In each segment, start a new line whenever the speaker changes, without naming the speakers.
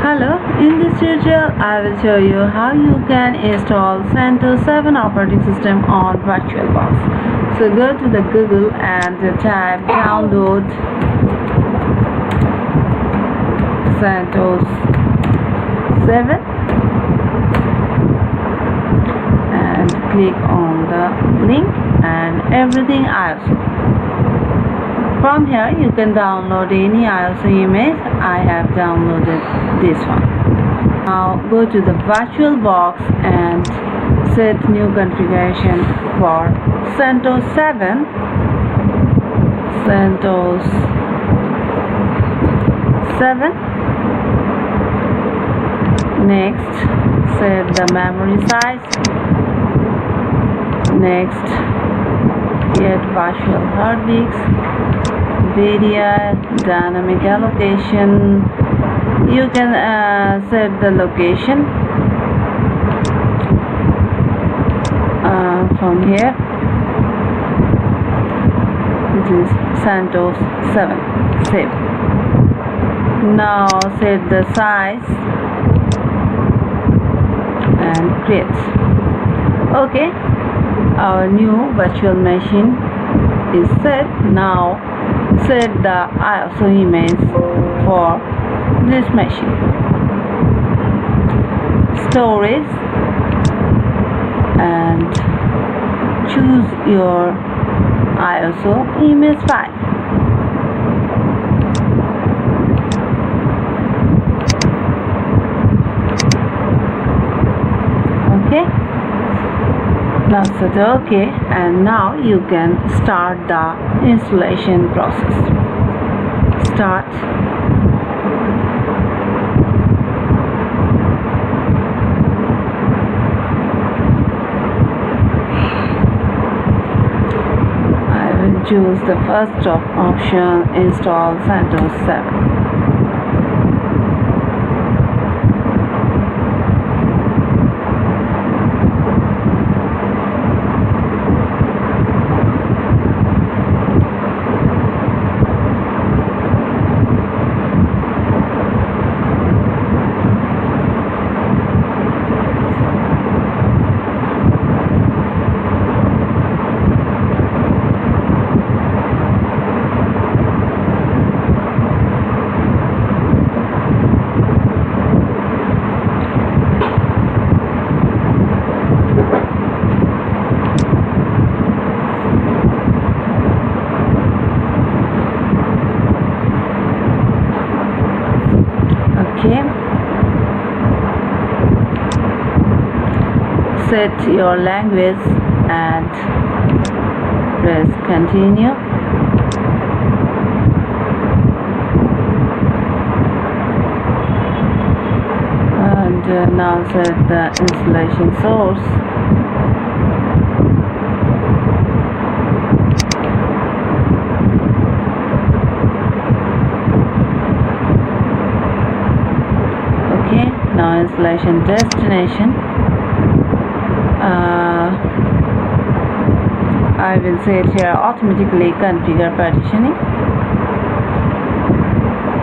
Hello, in this tutorial I will show you how you can install CentOS 7 operating system on Virtualbox. So go to the Google and type download CentOS 7 and click on the link and everything ISO. From here you can download any ISO image. I have downloaded this one. Now go to the Virtualbox and set new configuration for CentOS 7. CentOS 7. Next, set the memory size. Next, get virtual hard disks. Media, dynamic allocation. You can set the location from here. This is CentOS 7. Save. Now set the size and create. Okay, our new virtual machine is set. Now set the ISO image for this machine. Storage and choose your ISO image file. Okay, now set OK, and now you can start the installation process. Start. I will choose the first option, install CentOS 7. Set your language and press continue. And now set the installation source. Okay, now installation destination. I will set here automatically configure partitioning,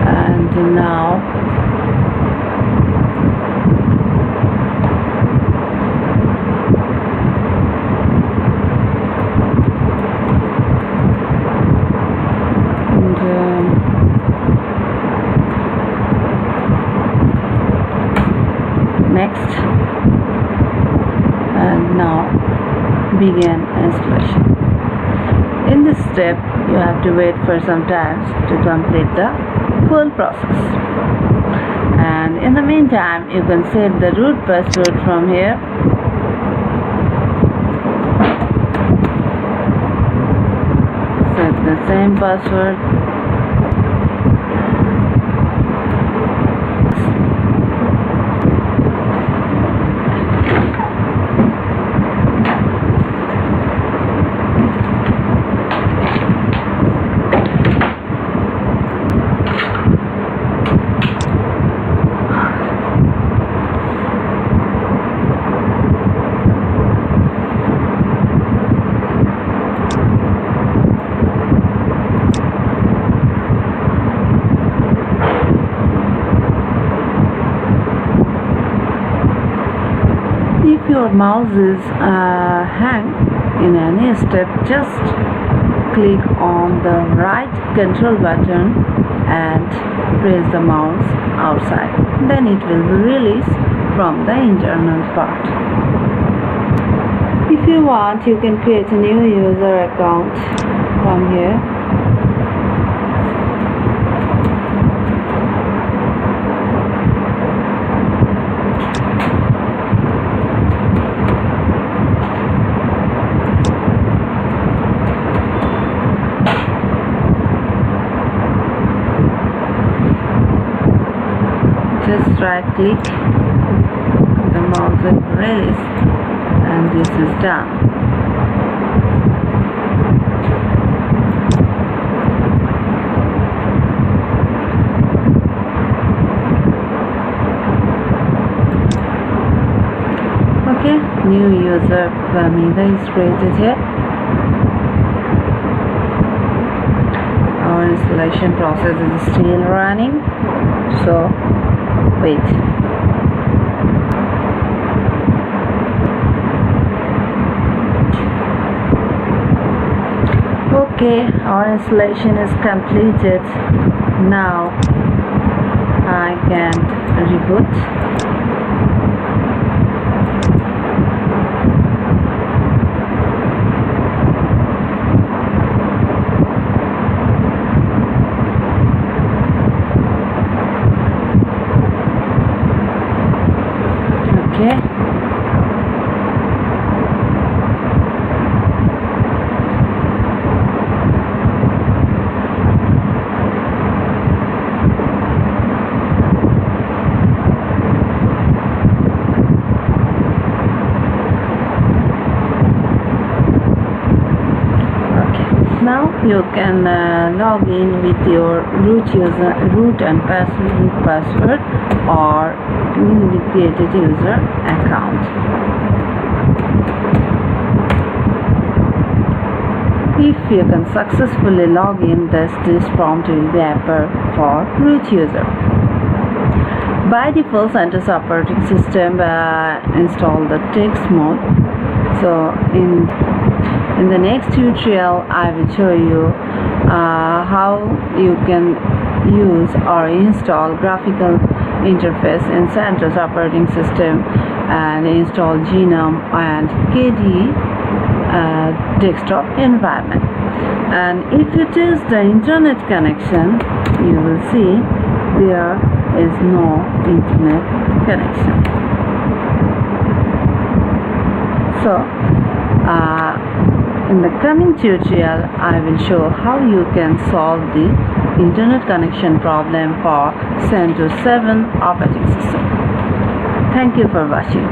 and now next, and now begin installation. In this step you have to wait for some time to complete the full process, and in the meantime you can set the root password from here. Set the same password. if your mouse is hang in any step, just click on the right control button and press the mouse outside. Then it will be released from the internal part. If you want, you can create a new user account from here. Just right click, the mouse will release, and this is done. Okay, new user Vermida is created here. Our installation process is still running, so wait. Okay, our installation is completed. Now I can reboot. Okay. Now you can log in with your root and password or newly created user account. If you can successfully log in, this prompt will be appear for root user. By default, CentOS operating system install the text mode. So in the next tutorial, I will show you how you can use or install graphical interface in CentOS operating system and install Genome and KDE desktop environment. And if it is the internet connection, you will see there is no internet connection. So in the coming tutorial, I will show how you can solve the internet connection problem for CentOS 7 operating system. Thank you for watching.